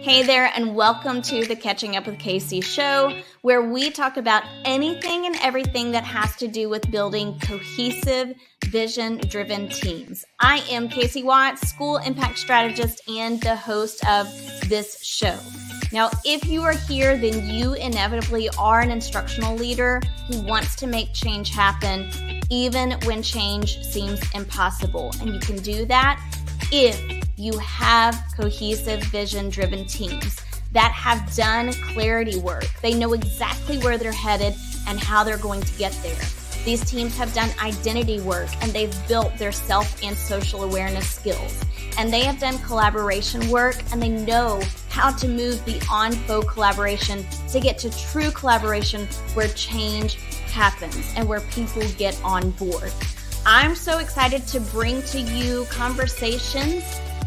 Hey there, and welcome to the Catching Up with Casey show, where we talk about anything and everything that has to do with building cohesive, vision-driven teams. I am Casey Watts, school impact strategist and the host of this show. Now, if you are here, then you inevitably are an instructional leader who wants to make change happen, even when change seems impossible. And you can do that if you have cohesive, vision-driven teams that have done clarity work. They know exactly where they're headed and how they're going to get there. These teams have done identity work, and they've built their self and social awareness skills. And they have done collaboration work, and they know how to move beyond faux collaboration to get to true collaboration where change happens and where people get on board. I'm so excited to bring to you conversations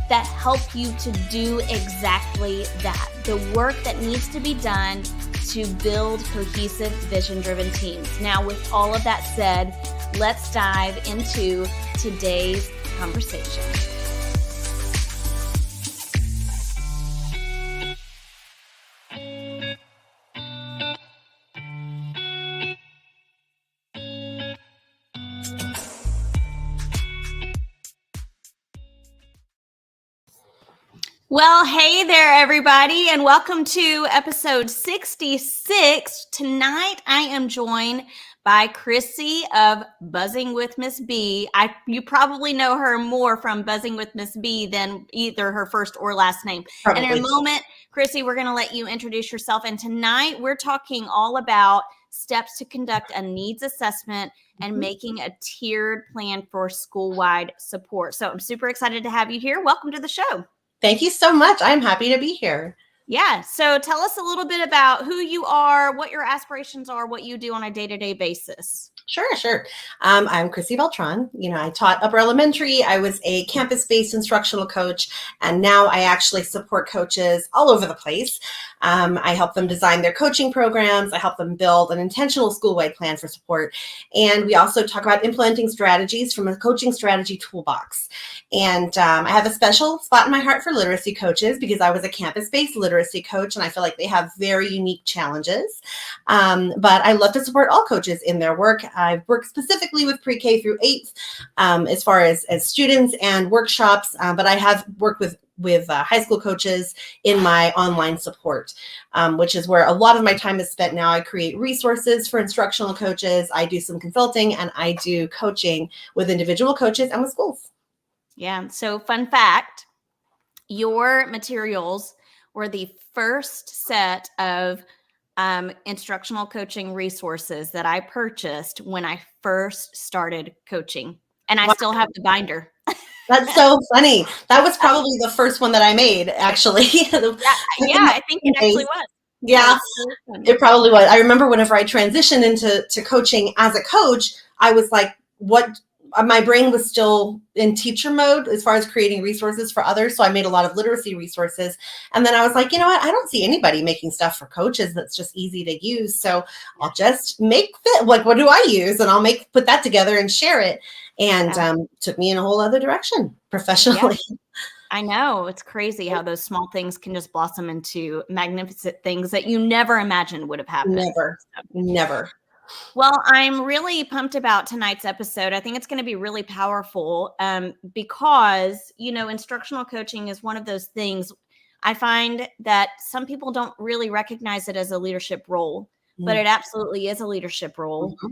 that help you to do exactly that. The work that needs to be done to build cohesive, vision-driven teams. Now, with all of that said, let's dive into today's conversation. Well, hey there, everybody, and welcome to episode 66. Tonight, I am joined by Chrissy of Buzzing with Miss B. You probably know her more from Buzzing with Miss B than either her first or last name. Probably. And in a moment, Chrissy, we're going to let you introduce yourself. And tonight, we're talking all about steps to conduct a needs assessment and making a tiered plan for school-wide support. So I'm super excited to have you here. Welcome to the show. Thank you so much. I'm happy to be here. Yeah. So tell us a little bit about who you are, what your aspirations are, what you do on a day-to-day basis. Sure. I'm Chrissy Beltran. I taught upper elementary. I was a campus-based instructional coach, and now I actually support coaches all over the place. I help them design their coaching programs. I help them build an intentional school-wide plan for support. And we also talk about implementing strategies from a coaching strategy toolbox. And I have a special spot in my heart for literacy coaches because I was a campus-based literacy coach, and I feel like they have very unique challenges. But I love to support all coaches in their work. I've worked specifically with pre-K through 8th as far as students and workshops, but I have worked with high school coaches in my online support, which is where a lot of my time is spent now. I create resources for instructional coaches. I do some consulting, and I do coaching with individual coaches and with schools. Yeah. So fun fact, your materials were the first set of instructional coaching resources that I purchased when I first started coaching. And I still have the binder. That's so funny. That was probably the first one that I made, actually. I think it actually was. Yeah, it probably was. I remember whenever I transitioned into coaching as a coach, I was like, my brain was still in teacher mode as far as creating resources for others. So I made a lot of literacy resources. And then I was like, you know what? I don't see anybody making stuff for coaches that's just easy to use. So I'll just what do I use? And I'll put that together and share it. And took me in a whole other direction professionally. Yeah. I know. It's crazy how those small things can just blossom into magnificent things that you never imagined would have happened. Never. Well, I'm really pumped about tonight's episode. I think it's going to be really powerful because, instructional coaching is one of those things. I find that some people don't really recognize it as a leadership role, but it absolutely is a leadership role. Mm-hmm.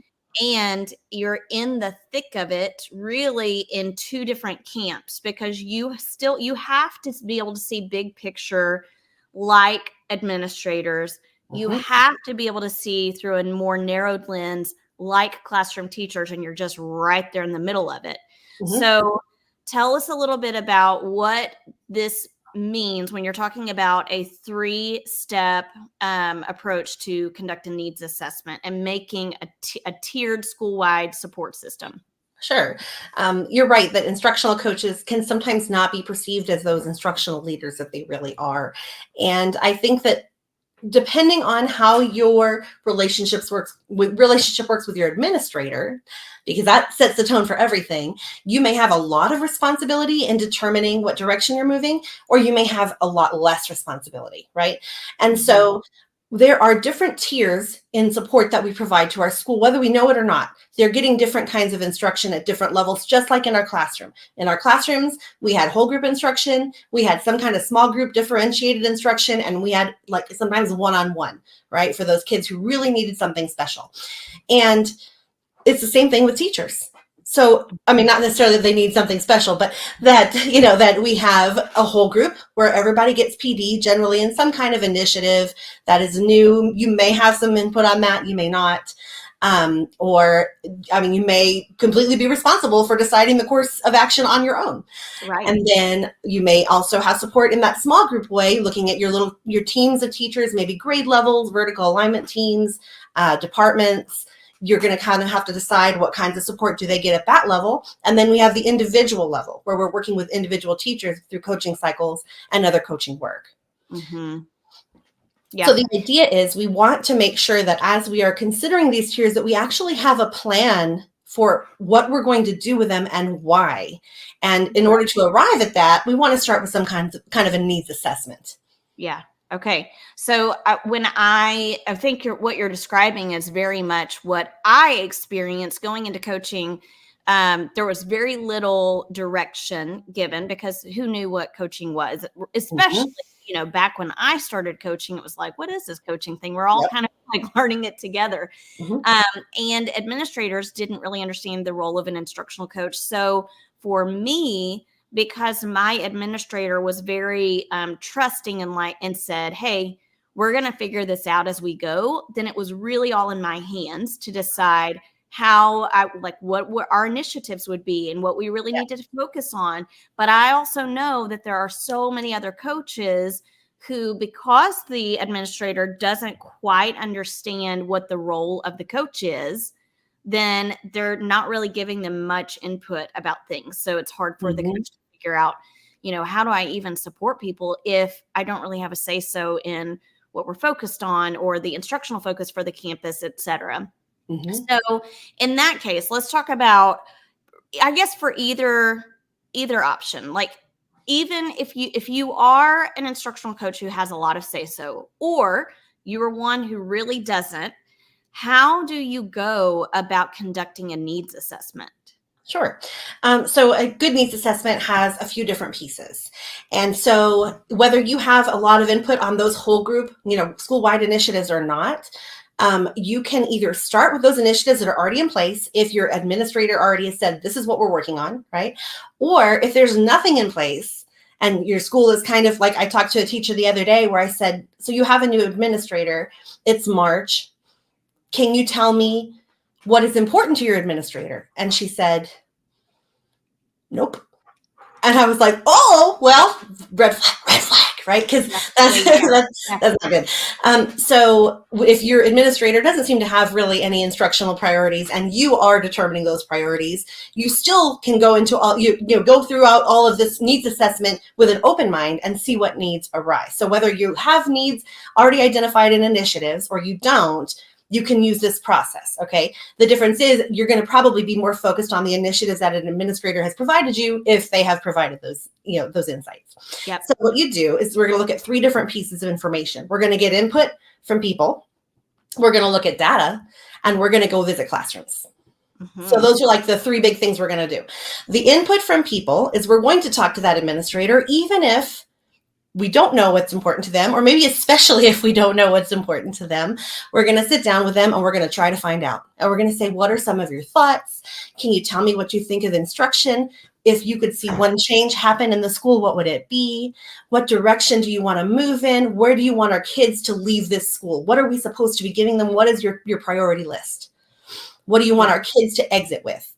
And you're in the thick of it really in two different camps because you have to be able to see big picture like administrators. You have to be able to see through a more narrowed lens like classroom teachers, and you're just right there in the middle of it. Mm-hmm. So tell us a little bit about what this means when you're talking about a 3-step approach to conduct a needs assessment and making a tiered school-wide support system. Sure. You're right that instructional coaches can sometimes not be perceived as those instructional leaders that they really are. And I think that depending on how your relationship works with your administrator, because that sets the tone for everything, you may have a lot of responsibility in determining what direction you're moving, or you may have a lot less responsibility, right? And so there are different tiers in support that we provide to our school, whether we know it or not. They're getting different kinds of instruction at different levels, just like in our classroom. In our classrooms, we had whole group instruction, we had some kind of small group differentiated instruction, and we had like sometimes one-on-one, right? For those kids who really needed something special. And it's the same thing with teachers. So, I mean, not necessarily that they need something special, but that, that we have a whole group where everybody gets PD, generally in some kind of initiative that is new. You may have some input on that, you may not. You may completely be responsible for deciding the course of action on your own. Right. And then you may also have support in that small group way, looking at your teams of teachers, maybe grade levels, vertical alignment teams, departments. You're going to kind of have to decide what kinds of support do they get at that level. And then we have the individual level where we're working with individual teachers through coaching cycles and other coaching work. Mm-hmm. Yeah. So the idea is we want to make sure that as we are considering these tiers, that we actually have a plan for what we're going to do with them and why. And in order to arrive at that, we want to start with some kind of a needs assessment. Yeah. Okay. So when I think what you're describing is very much what I experienced going into coaching. There was very little direction given because who knew what coaching was, especially, back when I started coaching, it was like, what is this coaching thing? We're all kind of like learning it together. And administrators didn't really understand the role of an instructional coach. So for me, because my administrator was very trusting and said, hey, we're going to figure this out as we go, then it was really all in my hands to decide what our initiatives would be and what we really needed to focus on. But I also know that there are so many other coaches who, because the administrator doesn't quite understand what the role of the coach is, then they're not really giving them much input about things. So it's hard for the coach to figure out, how do I even support people if I don't really have a say-so in what we're focused on or the instructional focus for the campus, et cetera. So in that case, let's talk about, I guess, for either option, like even if you are an instructional coach who has a lot of say-so, or you are one who really doesn't, how do you go about conducting a needs assessment? Sure. So a good needs assessment has a few different pieces. And so whether you have a lot of input on those whole group, school-wide initiatives or not, you can either start with those initiatives that are already in place if your administrator already has said, this is what we're working on, right? Or if there's nothing in place and your school is kind of like, I talked to a teacher the other day where I said, so you have a new administrator, it's March. Can you tell me what is important to your administrator? And she said, nope. And I was like, oh, well, red flag, right? Because that's not good. So if your administrator doesn't seem to have really any instructional priorities and you are determining those priorities, you still can go into go throughout all of this needs assessment with an open mind and see what needs arise. So whether you have needs already identified in initiatives or you don't, you can use this process, okay? The difference is you're going to probably be more focused on the initiatives that an administrator has provided you if they have provided those, those insights. Yep. So what you do is we're going to look at 3 different pieces of information. We're going to get input from people. We're going to look at data, and we're going to go visit classrooms. So those are like the 3 big things we're going to do. The input from people is we're going to talk to that administrator, even if we don't know what's important to them, or maybe especially if we don't know what's important to them, we're going to sit down with them and we're going to try to find out. And we're going to say, what are some of your thoughts? Can you tell me what you think of instruction? If you could see one change happen in the school, what would it be? What direction do you want to move in? Where do you want our kids to leave this school? What are we supposed to be giving them? What is your priority list? What do you want our kids to exit with?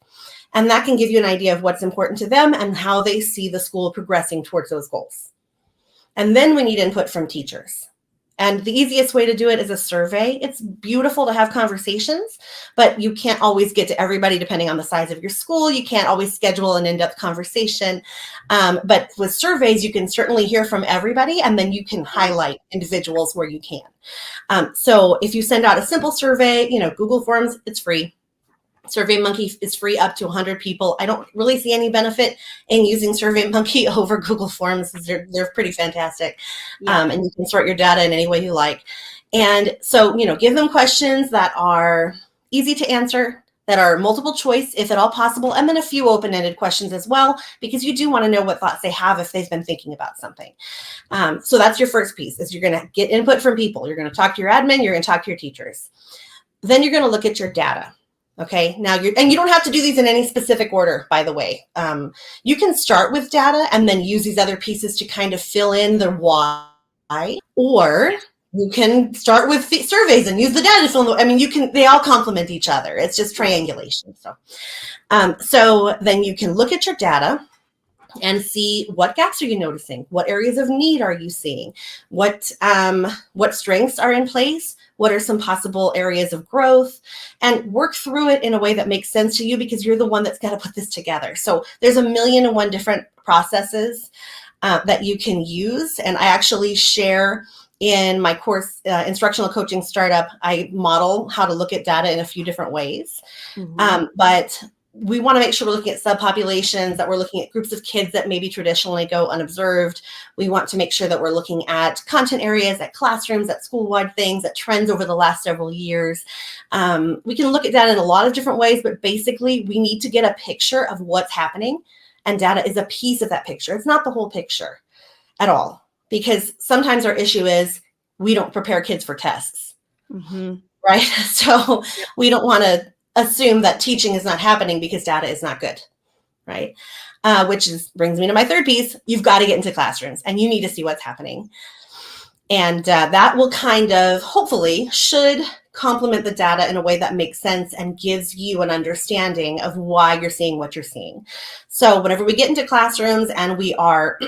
And that can give you an idea of what's important to them and how they see the school progressing towards those goals. And then we need input from teachers. And the easiest way to do it is a survey. It's beautiful to have conversations, but you can't always get to everybody depending on the size of your school. You can't always schedule an in-depth conversation. But with surveys, you can certainly hear from everybody, and then you can highlight individuals where you can. So if you send out a simple survey, Google Forms, it's free. SurveyMonkey is free up to 100 people. I don't really see any benefit in using SurveyMonkey over Google Forms. They're pretty fantastic. Yeah. And you can sort your data in any way you like. And so, give them questions that are easy to answer, that are multiple choice, if at all possible, and then a few open-ended questions as well, because you do want to know what thoughts they have if they've been thinking about something. So that's your first piece, is you're going to get input from people. You're going to talk to your admin. You're going to talk to your teachers. Then you're going to look at your data. Okay, now you don't have to do these in any specific order, by the way. You can start with data and then use these other pieces to kind of fill in the why, or you can start with surveys and use the data to fill in they all complement each other. It's just triangulation. So then you can look at your data and see what gaps are you noticing? What areas of need are you seeing? What strengths are in place? What are some possible areas of growth? And work through it in a way that makes sense to you, because you're the one that's got to put this together. So there's 1,000,001 different processes that you can use. And I actually share in my course, Instructional Coaching Startup, I model how to look at data in a few different ways. Mm-hmm. But we want to make sure we're looking at subpopulations, that we're looking at groups of kids that maybe traditionally go unobserved. We want to make sure that we're looking at content areas, at classrooms, at school-wide things, at trends over the last several years. We can look at data in a lot of different ways, but basically we need to get a picture of what's happening, and data is a piece of that picture. It's not the whole picture at all, because sometimes our issue is we don't prepare kids for tests, mm-hmm. right? So we don't want to assume that teaching is not happening because data is not good, right? Which brings me to my third piece. You've got to get into classrooms and you need to see what's happening. And that will kind of, hopefully, should complement the data in a way that makes sense and gives you an understanding of why you're seeing what you're seeing. So whenever we get into classrooms and we are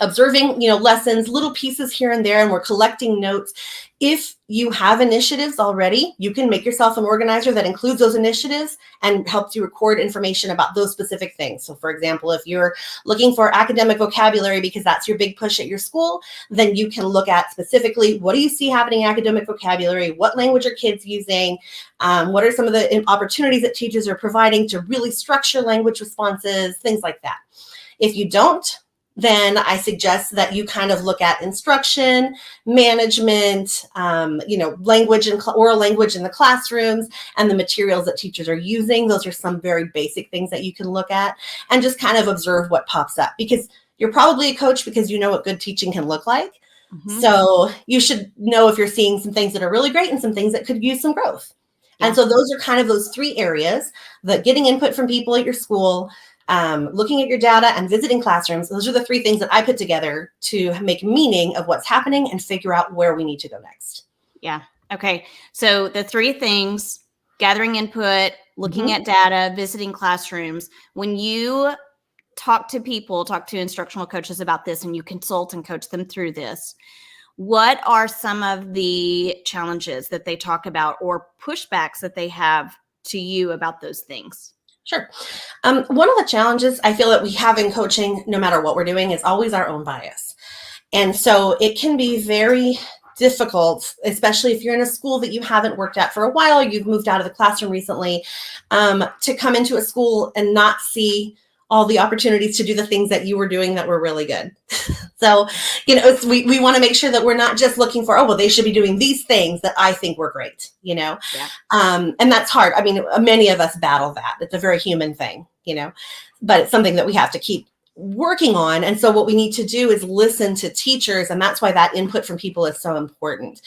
observing, lessons, little pieces here and there, and we're collecting notes. If you have initiatives already, you can make yourself an organizer that includes those initiatives and helps you record information about those specific things. So for example, if you're looking for academic vocabulary because that's your big push at your school, then you can look at specifically, what do you see happening in academic vocabulary? What language are kids using? What are some of the opportunities that teachers are providing to really structure language responses, things like that. If you don't, then I suggest that you kind of look at instruction, management, language and oral language in the classrooms, and the materials that teachers are using. Those are some very basic things that you can look at and just kind of observe what pops up, because you're probably a coach because you know what good teaching can look like. Mm-hmm. So you should know if you're seeing some things that are really great and some things that could use some growth. Yeah. And so those are kind of those three areas: the getting input from people at your school, looking at your data, and visiting classrooms. Those are the three things that I put together to make meaning of what's happening and figure out where we need to go next. Yeah. Okay. So the three things: gathering input, looking mm-hmm. at data, visiting classrooms. When you talk to instructional coaches about this, and you consult and coach them through this, what are some of the challenges that they talk about or pushbacks that they have to you about those things? Sure. One of the challenges I feel that we have in coaching, no matter what we're doing, is always our own bias. And so it can be very difficult, especially if you're in a school that you haven't worked at for a while, or you've moved out of the classroom recently, to come into a school and not see all the opportunities to do the things that you were doing that were really good. So, we want to make sure that we're not just looking for, they should be doing these things that I think were great, Yeah. And that's hard. I mean, many of us battle that. It's a very human thing, but it's something that we have to keep working on. And so what we need to do is listen to teachers. And that's why that input from people is so important.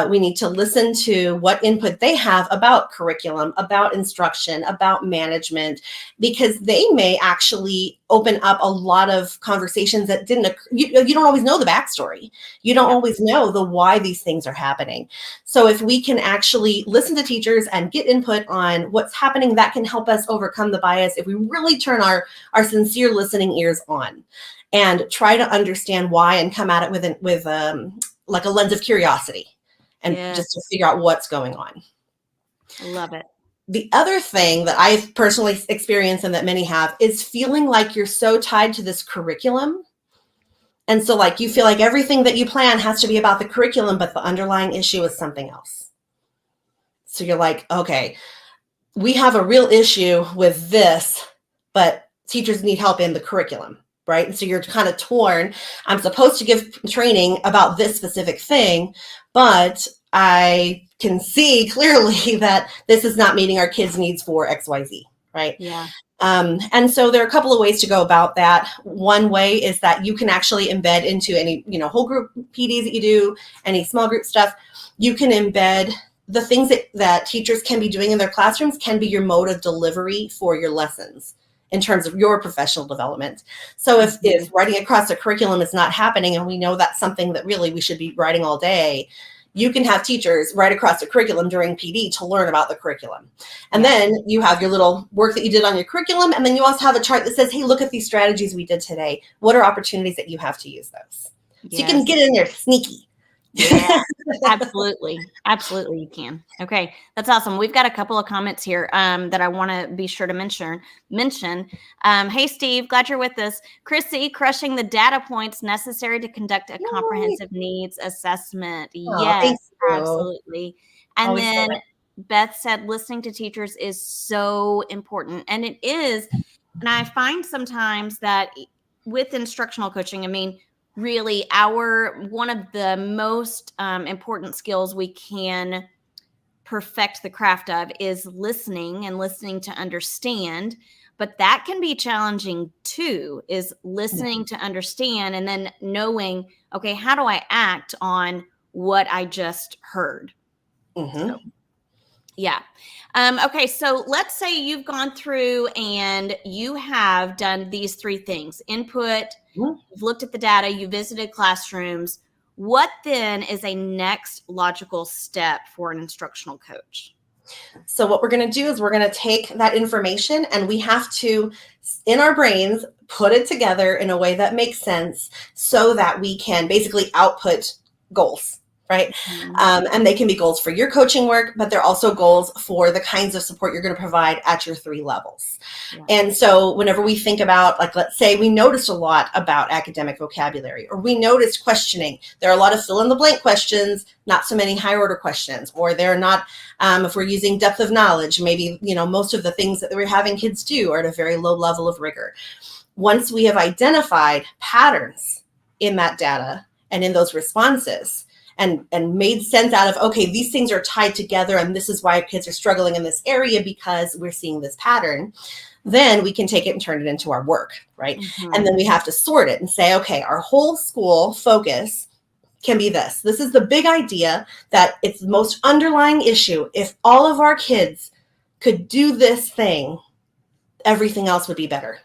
We need to listen to what input they have about curriculum, about instruction, about management, because they may actually open up a lot of conversations that didn't occur. You don't always know the backstory. You don't always know the why these things are happening. So if we can actually listen to teachers and get input on what's happening, that can help us overcome the bias if we really turn our sincere listening ears on and try to understand why and come at it with like a lens of curiosity and Yes. just to figure out what's going on. I love it. The other thing that I've personally experienced and that many have is feeling like you're so tied to this curriculum. And so like you feel like everything that you plan has to be about the curriculum, but the underlying issue is something else. So you're like, okay, we have a real issue with this, but teachers need help in the curriculum, right? And so you're kind of torn. I'm supposed to give training about this specific thing, but I can see clearly that this is not meeting our kids' needs for XYZ, right? Yeah. And so there are a couple of ways to go about that. One way is that you can actually embed into any, whole group PDs that you do, any small group stuff. You can embed the things that teachers can be doing in their classrooms can be your mode of delivery for your lessons in terms of your professional development. So if writing across a curriculum is not happening, and we know that's something that really we should be writing all day, you can have teachers write across the curriculum during PD to learn about the curriculum. And then you have your little work that you did on your curriculum. And then you also have a chart that says, hey, look at these strategies we did today. What are opportunities that you have to use those? So you can get in there sneaky. Yeah, absolutely. Absolutely, you can. Okay, that's awesome. We've got a couple of comments here that I want to be sure to mention. Hey, Steve, glad you're with us. Chrissy, crushing the data points necessary to conduct a comprehensive needs assessment. Yes, absolutely. And Always then Beth said, listening to teachers is so important. And it is. And I find sometimes that with instructional coaching, I mean, really one of the most important skills we can perfect the craft of is listening and listening to understand. But that can be challenging too, is listening to understand and then knowing, okay, how do I act on what I just heard? So, yeah. Okay. So let's say you've gone through and you have done these three things: input, you've looked at the data, you visited classrooms. What then is a next logical step for an instructional coach? So what we're going to do is we're going to take that information and we have to, in our brains, put it together in a way that makes sense so that we can basically output goals. Right. And they can be goals for your coaching work, but they're also goals for the kinds of support you're going to provide at your 3 levels. Yeah. And so whenever we think about, like, let's say we noticed a lot about academic vocabulary, or we noticed questioning, there are a lot of fill in the blank questions, not so many higher order questions, or they're not, if we're using depth of knowledge, maybe, most of the things that we're having kids do are at a very low level of rigor. Once we have identified patterns in that data and in those responses, and made sense out of, okay, these things are tied together and this is why kids are struggling in this area because we're seeing this pattern, then we can take it and turn it into our work, right? And then we have to sort it and say, okay, our whole school focus can be this. This is the big idea that it's the most underlying issue. If all of our kids could do this thing, everything else would be better.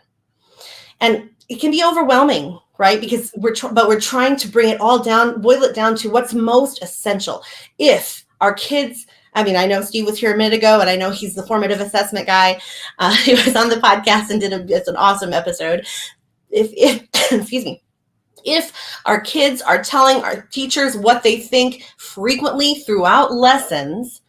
And it can be overwhelming, right? Because we're trying to bring it all down, boil it down to what's most essential. If our kids, I mean, I know Steve was here a minute ago, and I know he's the formative assessment guy. He was on the podcast and it's an awesome episode. If excuse me, if our kids are telling our teachers what they think frequently throughout lessons,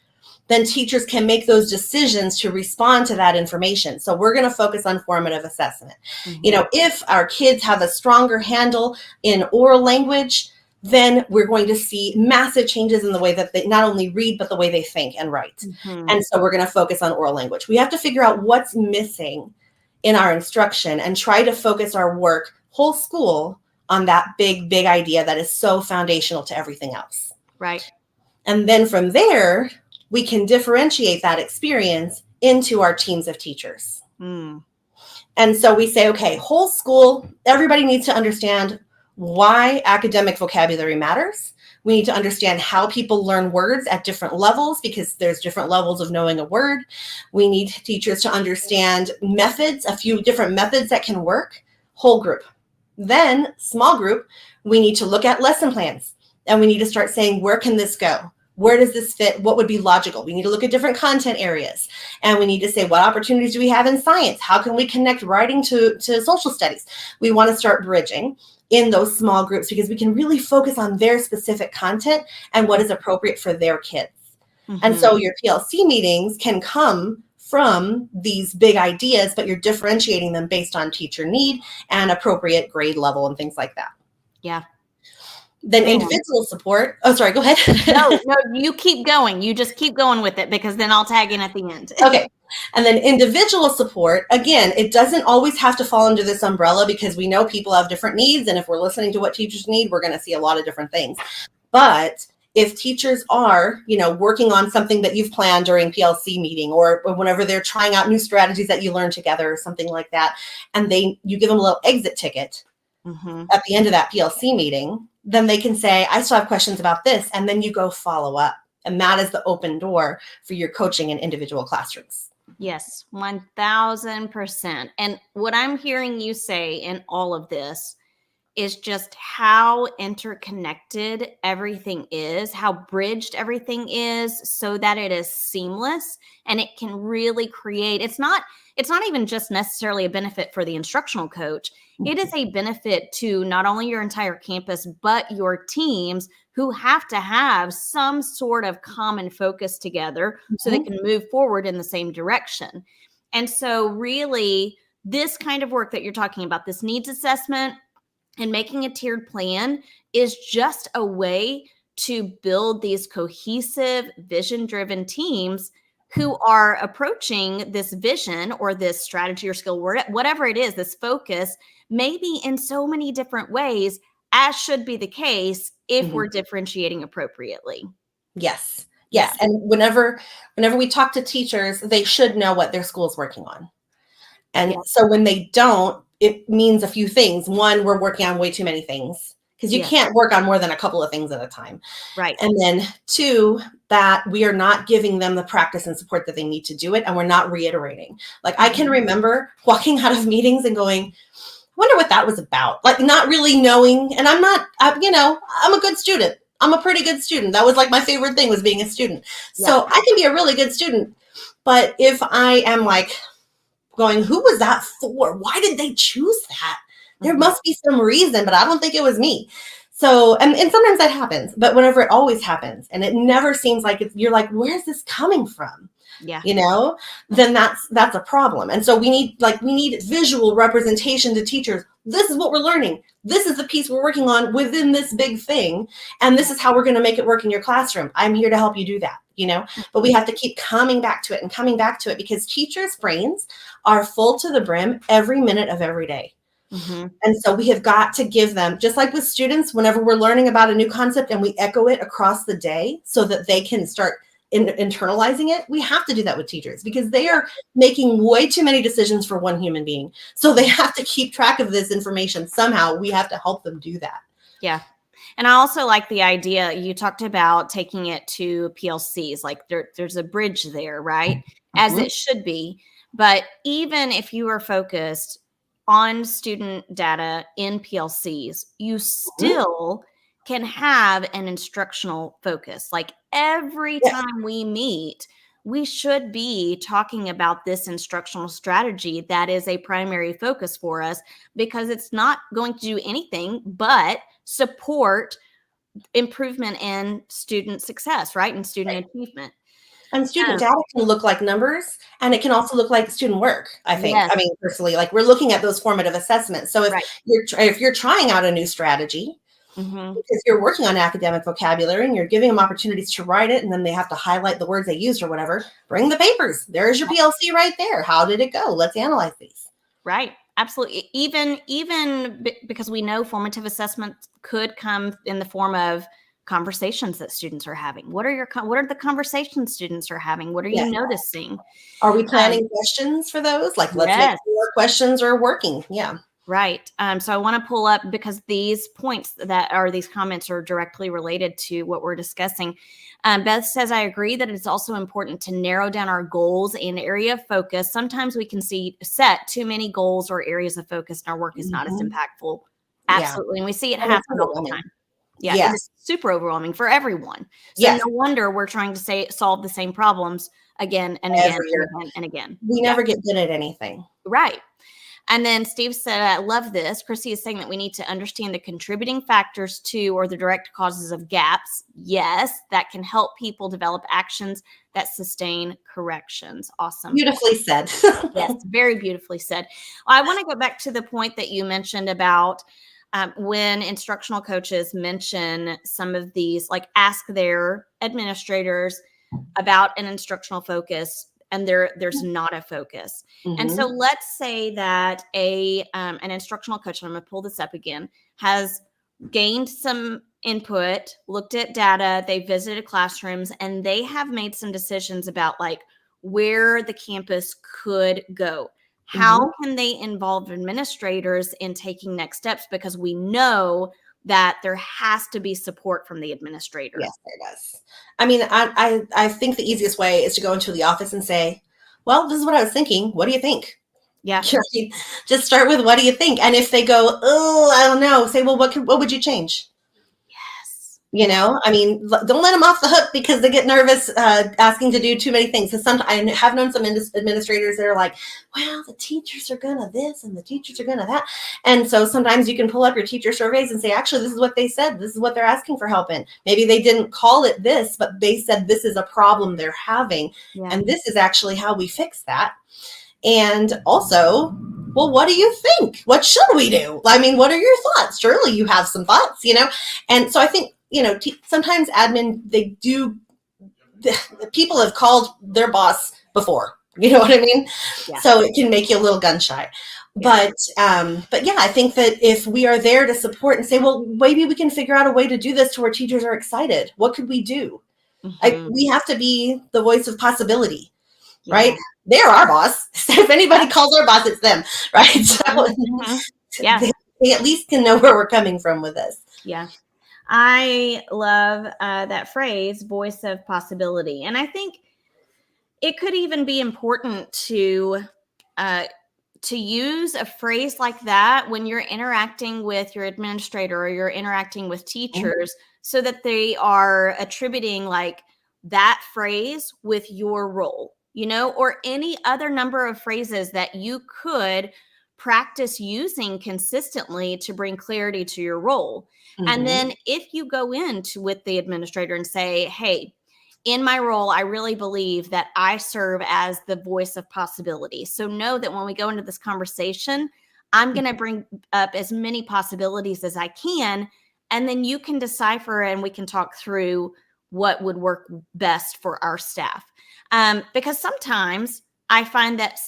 then teachers can make those decisions to respond to that information. So we're going to focus on formative assessment. If our kids have a stronger handle in oral language, then we're going to see massive changes in the way that they not only read, but the way they think and write. And so we're going to focus on oral language. We have to figure out what's missing in our instruction and try to focus our work, whole school, on that big idea that is so foundational to everything else. Right. And then from there, we can differentiate that experience into our teams of teachers. And so we say, okay, whole school, everybody needs to understand why academic vocabulary matters. We need to understand how people learn words at different levels because there's different levels of knowing a word. We need teachers to understand methods, a few different methods that can work. Whole group. Then small group, we need to look at lesson plans and we need to start saying, where can this go? Where does this fit? What would be logical? We need to look at different content areas. And we need to say, what opportunities do we have in science? How can we connect writing to social studies? We want to start bridging in those small groups because we can really focus on their specific content and what is appropriate for their kids. And so your PLC meetings can come from these big ideas, but you're differentiating them based on teacher need and appropriate grade level and things like that. Yeah. Then individual support. Oh, sorry, go ahead. No, you keep going. You just keep going with it because then I'll tag in at the end. Okay. And then individual support, again, it doesn't always have to fall under this umbrella because we know people have different needs. And if we're listening to what teachers need, we're going to see a lot of different things. But if teachers are, working on something that you've planned during PLC meeting or whenever they're trying out new strategies that you learn together or something like that, and you give them a little exit ticket at the end of that PLC meeting, then they can say, I still have questions about this. And then you go follow up. And that is the open door for your coaching in individual classrooms. Yes, 1000%. And what I'm hearing you say in all of this is just how interconnected everything is, how bridged everything is so that it is seamless and it can really create, it's not even just necessarily a benefit for the instructional coach. It is a benefit to not only your entire campus, but your teams who have to have some sort of common focus together so they can move forward in the same direction. And so really this kind of work that you're talking about, this needs assessment, and making a tiered plan is just a way to build these cohesive, vision-driven teams who are approaching this vision or this strategy or skill, whatever it is, this focus, maybe in so many different ways, as should be the case if we're differentiating appropriately. Yes. Yes. And whenever we talk to teachers, they should know what their school's working on. And so when they don't, it means a few things. One, we're working on way too many things because you can't work on more than a couple of things at a time. Right. And then two, that we are not giving them the practice and support that they need to do it. And we're not reiterating. Like I can remember walking out of meetings and going, I wonder what that was about. Like not really knowing. And I'm a good student. I'm a pretty good student. That was like my favorite thing was being a student. So I can be a really good student. But if I am like, going, who was that for? Why did they choose that? There must be some reason, but I don't think it was me. So, and sometimes that happens, but whenever it always happens and it never seems like you're like, where's this coming from? Yeah. Then that's a problem. And so we need visual representation to teachers. This is what we're learning. This is the piece we're working on within this big thing. And this is how we're going to make it work in your classroom. I'm here to help you do that, but we have to keep coming back to it because teachers' brains are full to the brim every minute of every day. And so we have got to give them, just like with students, whenever we're learning about a new concept and we echo it across the day so that they can start internalizing it, we have to do that with teachers because they are making way too many decisions for one human being. So they have to keep track of this information. Somehow we have to help them do that. Yeah. And I also like the idea you talked about taking it to PLCs, like there's a bridge there, right? As it should be. But even if you are focused on student data in PLCs, you still can have an instructional focus. Like every time we meet, we should be talking about this instructional strategy that is a primary focus for us because it's not going to do anything but support improvement in student success, right? And student achievement. And student data can look like numbers and it can also look like student work, I think. I mean, personally, like we're looking at those formative assessments. So if you're trying out a new strategy, because you're working on academic vocabulary and you're giving them opportunities to write it and then they have to highlight the words they used or whatever, bring the papers. There's your PLC right there. How did it go? Let's analyze these. Right. Absolutely. Even because we know formative assessment could come in the form of conversations that students are having. What are the conversations students are having? What are you noticing? Are we planning questions for those? Like, let's make sure questions are working. Yeah. Right. So I want to pull up because these points these comments are directly related to what we're discussing. Beth says, I agree that it's also important to narrow down our goals and area of focus. Sometimes we can set too many goals or areas of focus and our work is not as impactful. Absolutely. And we see it happen all the time. Yeah, it is Yes. super overwhelming for everyone. So no Yes. wonder we're trying to solve the same problems again and again Every and year. again and again. We Yeah, never get good at anything. right. And then Steve said, I love this. Chrissy is saying that we need to understand the contributing factors to or the direct causes of gaps. Yes, that can help people develop actions that sustain corrections. Awesome. Beautifully said. Yes, very beautifully said. Well, I want to go back to the point that you mentioned about when instructional coaches mention some of these, like ask their administrators about an instructional focus, and there's not a focus. And so Mhm. let's say that an instructional coach, and I'm going to pull this up again, has gained some input, looked at data, they visited classrooms, and they have made some decisions about like where the campus could go. Mhm. How can they involve administrators in taking next steps? Because we know that there has to be support from the administrator. Yes, there does. I mean, I think the easiest way is to go into the office and say, "Well, this is what I was thinking. What do you think?" Yeah. Just start with, "What do you think?" And if they go, "Oh, I don't know," say, "Well, what would you change?" Yes. You Yeah. know, I mean, don't let them off the hook because they get nervous asking to do too many things. Because I have known some administrators that are like, well, the teachers are gonna this and the teachers are gonna that. And so sometimes you can pull up your teacher surveys and say, actually, this is what they said. This is what they're asking for help in. Maybe they didn't call it this, but they said this is a problem they're having. Yeah. And this is actually how we fix that. And also, well, what do you think? What should we do? I mean, what are your thoughts? Surely you have some thoughts, you know? And so I think, sometimes admin, people have called their boss before, you know what I mean? Yeah. So it can make you a little gun shy. Yeah. But yeah, I think that if we are there to support and say, well, maybe we can figure out a way to do this to where teachers are excited. What could we do? Mhm. We have to be the voice of possibility, Yeah. right? They're our boss. If anybody calls our boss, it's them, right? Mhm. So Mhm. Yeah. they at least can know where we're coming from with this. Yeah. I love that phrase, voice of possibility. And I think it could even be important uh, to use a phrase like that when you're interacting with your administrator or you're interacting with teachers so that they are attributing like that phrase with your role, or any other number of phrases that you could practice using consistently to bring clarity to your role. And Mm-hmm. then if you go into with the administrator and say, hey, in my role, I really believe that I serve as the voice of possibility. So know that when we go into this conversation, I'm going to bring up as many possibilities as I can. And then you can decipher and we can talk through what would work best for our staff. Because sometimes I find that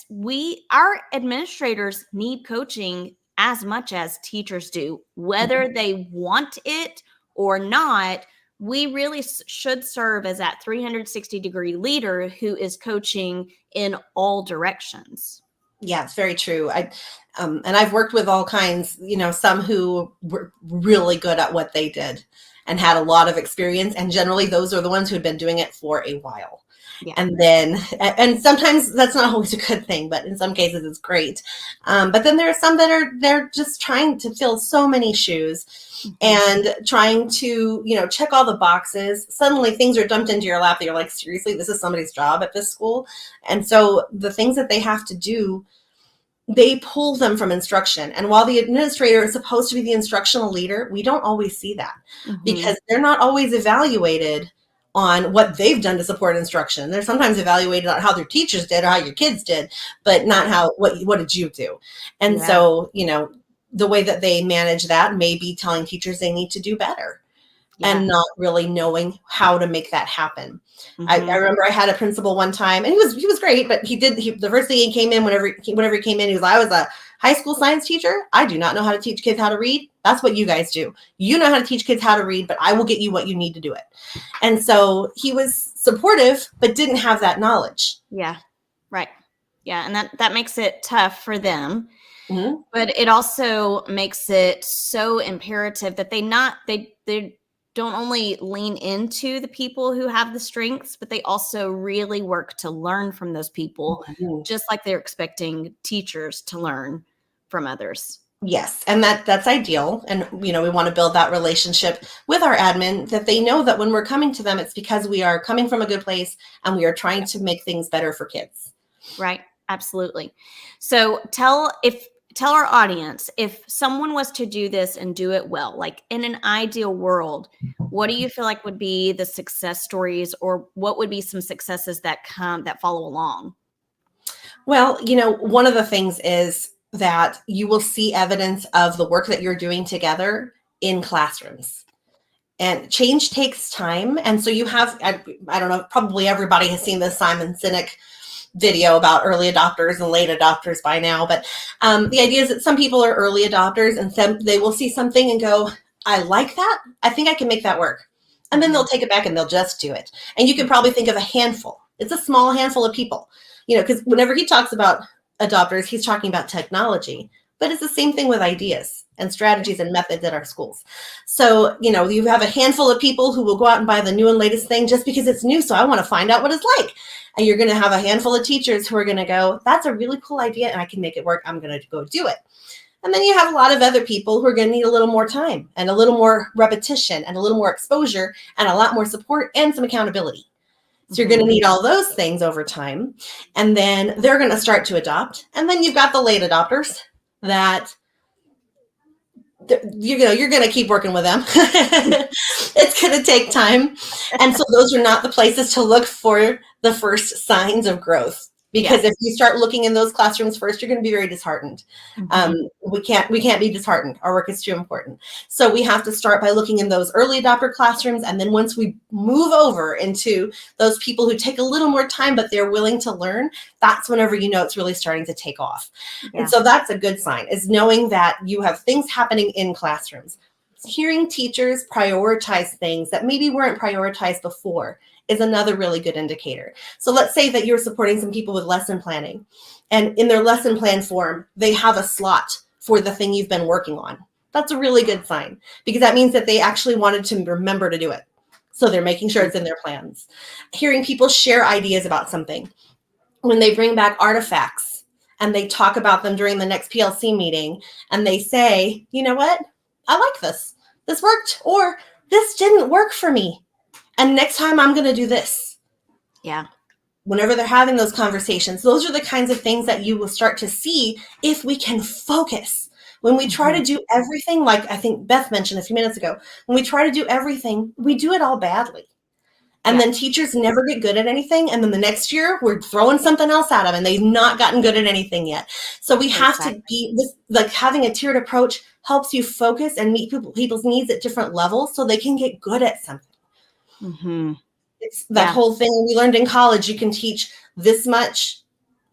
our administrators need coaching as much as teachers do, whether they want it or not. We really should serve as that 360-degree leader who is coaching in all directions. Yeah, it's very true. And I've worked with all kinds, some who were really good at what they did and had a lot of experience. And generally those are the ones who had been doing it for a while. Yeah. And sometimes that's not always a good thing, but in some cases it's great. But then there are some they're just trying to fill so many shoes and trying to, check all the boxes. Suddenly things are dumped into your lap that you're like, seriously, this is somebody's job at this school. And so the things that they have to do, they pull them from instruction. And while the administrator is supposed to be the instructional leader, we don't always see that because they're not always evaluated on what they've done to support instruction. They're sometimes evaluated on how their teachers did or how your kids did, but not what did you do? And so, the way that they manage that may be telling teachers they need to do better. And not really knowing how to make that happen. I remember I had a principal one time, and he was great, but the first thing he came in, whenever he came in, he was like, I was a high school science teacher. I do not know how to teach kids how to read. That's what you guys do. You know how to teach kids how to read, but I will get you what you need to do it. And so he was supportive, but didn't have that knowledge. Yeah. Right. Yeah. And that makes it tough for them. Mm-hmm. But it also makes it so imperative that they don't only lean into the people who have the strengths, but they also really work to learn from those people, just like they're expecting teachers to learn from others. Yes, and that's ideal. And we want to build that relationship with our admin, that they know that when we're coming to them, it's because we are coming from a good place and we are trying to make things better for kids. Right. Absolutely. So tell our audience, if someone was to do this and do it well, like in an ideal world, what do you feel like would be the success stories, or what would be some successes that follow along? Well, one of the things is that you will see evidence of the work that you're doing together in classrooms. And change takes time. And so you have, I don't know, probably everybody has seen this Simon Sinek video about early adopters and late adopters by now. But the idea is that some people are early adopters and they will see something and go, I like that. I think I can make that work. And then they'll take it back and they'll just do it. And you can probably think of a handful. It's a small handful of people, because whenever he talks about adopters, he's talking about technology, but it's the same thing with ideas and strategies and methods at our schools. So, you have a handful of people who will go out and buy the new and latest thing just because it's new. So I want to find out what it's like. And you're going to have a handful of teachers who are going to go, that's a really cool idea and I can make it work. I'm going to go do it. And then you have a lot of other people who are going to need a little more time and a little more repetition and a little more exposure and a lot more support and some accountability. So you're going to need all those things over time. And then they're going to start to adopt. And then you've got the late adopters that you're going to keep working with them. It's going to take time. And so those are not the places to look for the first signs of growth. Because if you start looking in those classrooms first, you're going to be very disheartened. We can't be disheartened. Our work is too important. So we have to start by looking in those early adopter classrooms. And then once we move over into those people who take a little more time, but they're willing to learn, that's whenever it's really starting to take off. Yeah. And so that's a good sign, is knowing that you have things happening in classrooms. Hearing teachers prioritize things that maybe weren't prioritized before is another really good indicator. So let's say that you're supporting some people with lesson planning, and in their lesson plan form, they have a slot for the thing you've been working on. That's a really good sign, because that means that they actually wanted to remember to do it. So they're making sure it's in their plans. Hearing people share ideas about something. When they bring back artifacts and they talk about them during the next PLC meeting and they say, you know what? I like this. This worked, or this didn't work for me. And next time I'm going to do this. Yeah. Whenever they're having those conversations, those are the kinds of things that you will start to see if we can focus. When we try to do everything, like I think Beth mentioned a few minutes ago, when we try to do everything, we do it all badly. And then teachers never get good at anything. And then the next year we're throwing something else at them and they've not gotten good at anything yet. So we have to be like having a tiered approach helps you focus and meet people's needs at different levels so they can get good at something. It's that whole thing we learned in college. You can teach this much.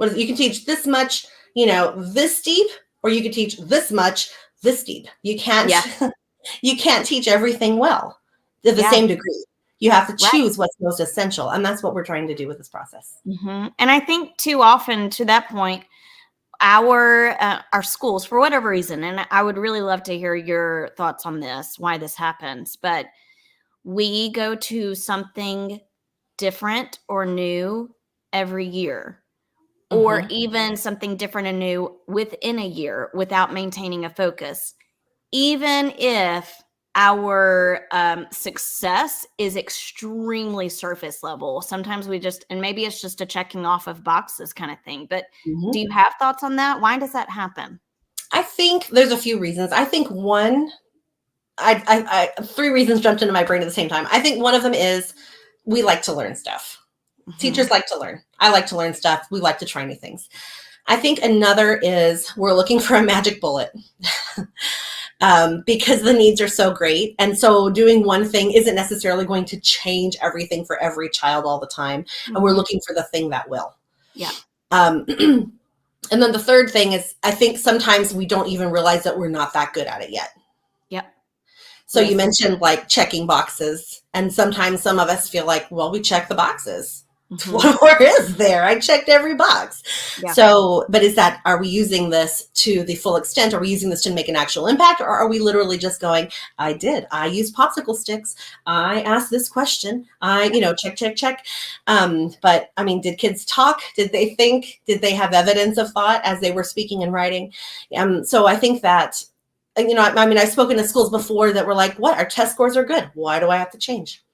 You can teach this much, this deep, or you can teach this much, this deep. You can't, you can't teach everything well to the same degree. You have to choose what's most essential. And that's what we're trying to do with this process. And I think too often, to that point, our schools, for whatever reason, and I would really love to hear your thoughts on this, why this happens, but we go to something different or new every year, or even something different and new within a year without maintaining a focus. Even if our success is extremely surface level, sometimes and maybe it's just a checking off of boxes kind of thing. But do you have thoughts on that? Why does that happen? I think there's a few reasons. I think one, three reasons jumped into my brain at the same time. I think one of them is we like to learn stuff. Teachers like to learn. I like to learn stuff. We like to try new things. I think another is we're looking for a magic bullet because the needs are so great. And so doing one thing isn't necessarily going to change everything for every child all the time. And we're looking for the thing that will. Yeah. And then the third thing is I think sometimes we don't even realize that we're not that good at it yet. So you mentioned like checking boxes, and sometimes some of us feel like, well, we check the boxes. Mm-hmm. What more is there? I checked every box. Yeah. So, but are we using this to the full extent? Are we using this to make an actual impact? Or are we literally just going, I used popsicle sticks. I asked this question. Check. But I mean, did kids talk? Did they think? Did they have evidence of thought as they were speaking and writing? So I think that, I've spoken to schools before that were like, what? Our test scores are good. Why do I have to change?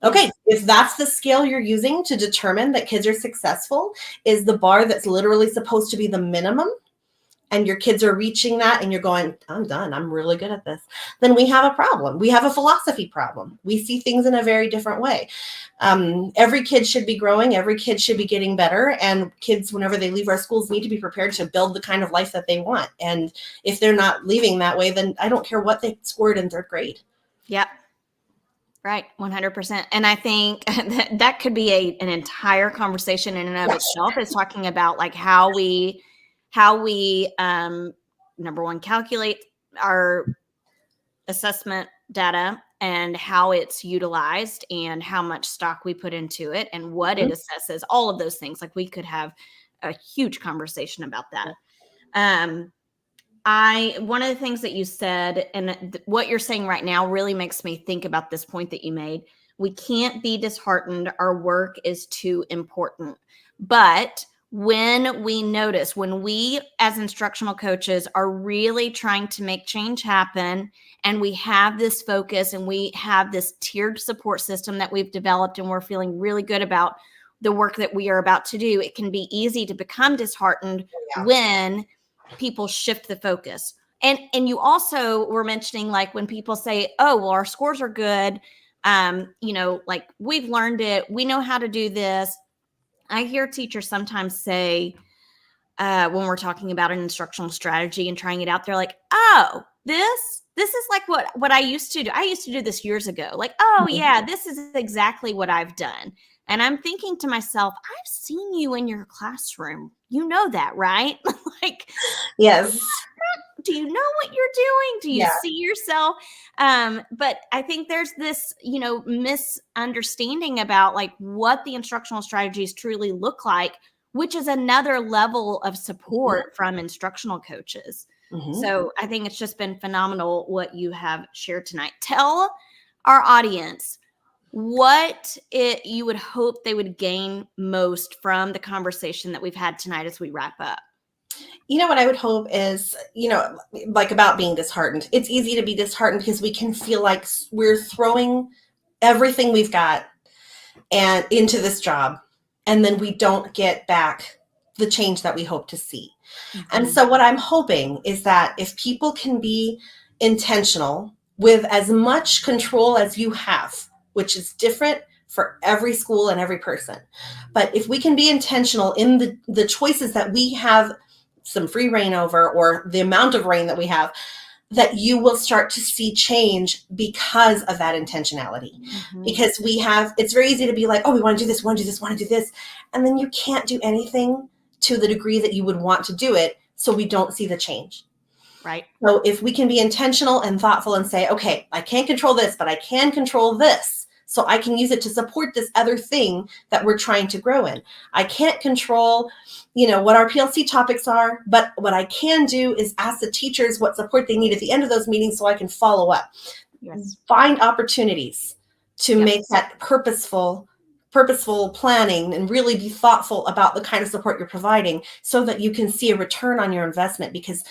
Okay, if that's the scale you're using to determine that kids are successful, is the bar that's literally supposed to be the minimum, and your kids are reaching that and you're going, I'm done, I'm really good at this, then we have a problem. We have a philosophy problem. We see things in a very different way. Every kid should be growing. Every kid should be getting better. And kids, whenever they leave our schools, need to be prepared to build the kind of life that they want. And if they're not leaving that way, then I don't care what they scored in third grade. Yep. Right. 100%. And I think that could be an entire conversation in and of itself, is talking about like how we number one, calculate our assessment data and how it's utilized and how much stock we put into it and what it assesses, all of those things. Like we could have a huge conversation about that. One of the things that you said and what you're saying right now really makes me think about this point that you made. We can't be disheartened. Our work is too important. But when we as instructional coaches are really trying to make change happen, and we have this focus and we have this tiered support system that we've developed and we're feeling really good about the work that we are about to do, it can be easy to become disheartened when people shift the focus. And you also were mentioning, like, when people say, oh, well, our scores are good. Like, we've learned it. We know how to do this. I hear teachers sometimes say, when we're talking about an instructional strategy and trying it out, they're like, oh, this is like what I used to do. I used to do this years ago. Like, oh yeah, this is exactly what I've done. And I'm thinking to myself, I've seen you in your classroom. You know that, right? Like, yes. Do you know what you're doing? Do you see yourself? But I think there's this, misunderstanding about like what the instructional strategies truly look like, which is another level of support from instructional coaches. So I think it's just been phenomenal what you have shared tonight. Tell our audience what you would hope they would gain most from the conversation that we've had tonight as we wrap up. What I would hope is, like about being disheartened. It's easy to be disheartened because we can feel like we're throwing everything we've got and into this job, and then we don't get back the change that we hope to see. And so what I'm hoping is that if people can be intentional with as much control as you have, which is different for every school and every person, but if we can be intentional in the choices that we have some free reign over, or the amount of reign that we have, that you will start to see change because of that intentionality. Because it's very easy to be like, oh, we want to do this, want to do this, want to do this. And then you can't do anything to the degree that you would want to do it. So we don't see the change. Right. So if we can be intentional and thoughtful and say, okay, I can't control this, but I can control this. So I can use it to support this other thing that we're trying to grow in. I can't control, what our PLC topics are, but what I can do is ask the teachers what support they need at the end of those meetings so I can follow up. Yes. Find opportunities to make that purposeful planning and really be thoughtful about the kind of support you're providing so that you can see a return on your investment, because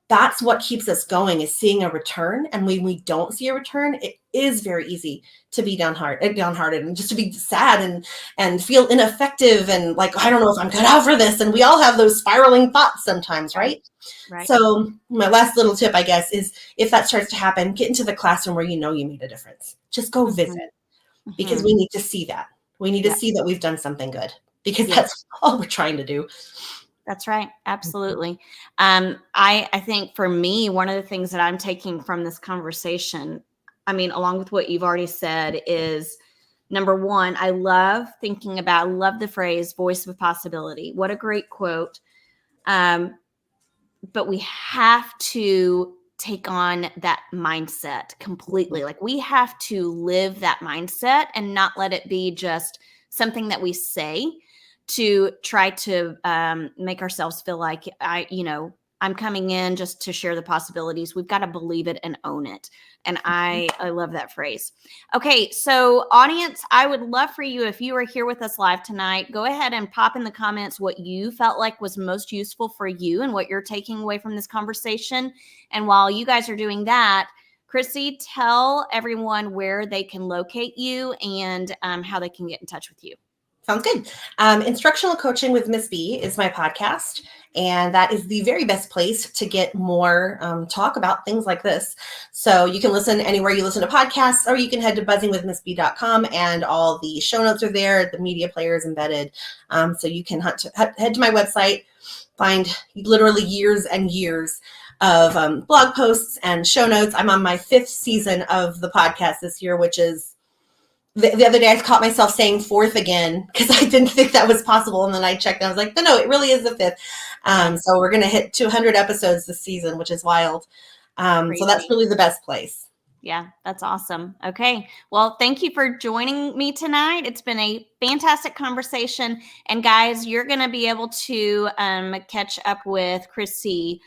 that's what keeps us going, is seeing a return. And when we don't see a return, it is very easy to be downhearted and just to be sad and feel ineffective and like, I don't know if I'm cut out for this. And we all have those spiraling thoughts sometimes, right? So my last little tip, I guess, is if that starts to happen, get into the classroom where you made a difference. Just go visit, because we need to see that. We need to see that we've done something good, because that's all we're trying to do. That's right. Absolutely. I think for me, one of the things that I'm taking from this conversation, along with what you've already said, is number one, I love the phrase voice of possibility. What a great quote. But we have to take on that mindset completely. Like, we have to live that mindset and not let it be just something that we say to try to make ourselves feel like I'm coming in just to share the possibilities. We've got to believe it and own it. And I love that phrase. Okay, so audience, I would love for you, if you are here with us live tonight, go ahead and pop in the comments what you felt like was most useful for you and what you're taking away from this conversation. And while you guys are doing that, Chrissy, tell everyone where they can locate you and how they can get in touch with you. Sounds good. Instructional Coaching with Miss B is my podcast, and that is the very best place to get more talk about things like this. So you can listen anywhere you listen to podcasts, or you can head to buzzingwithmissb.com, and all the show notes are there. The media player is embedded. So you can head to my website, find literally years and years of blog posts and show notes. I'm on my 5th season of the podcast this year, which is the other day I caught myself saying 4th again because I didn't think that was possible. And then I checked and I was like, no, it really is the 5th. So we're going to hit 200 episodes this season, which is wild. So that's really the best place. Yeah, that's awesome. Okay. Well, thank you for joining me tonight. It's been a fantastic conversation. And guys, you're going to be able to catch up with Chrissy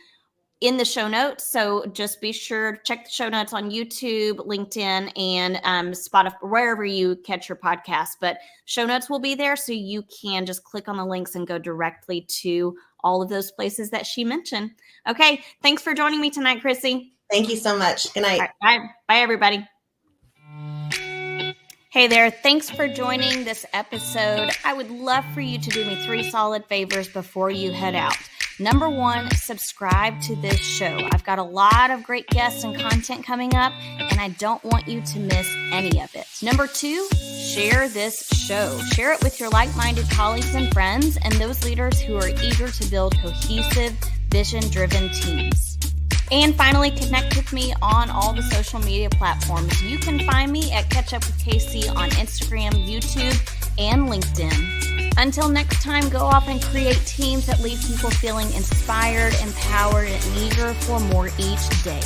in the show notes. So just be sure to check the show notes on YouTube, LinkedIn, and Spotify, wherever you catch your podcast. But show notes will be there, so you can just click on the links and go directly to all of those places that she mentioned. Okay. Thanks for joining me tonight, Chrissy. Thank you so much. Good night. Right, bye, everybody. Hey there. Thanks for joining this episode. I would love for you to do me 3 solid favors before you head out. Number 1, subscribe to this show. I've got a lot of great guests and content coming up, and I don't want you to miss any of it. Number 2, share this show. Share it with your like-minded colleagues and friends and those leaders who are eager to build cohesive, vision-driven teams. And finally, connect with me on all the social media platforms. You can find me at Catch Up with Casey on Instagram, YouTube, and LinkedIn. Until next time, go off and create teams that leave people feeling inspired, empowered, and eager for more each day.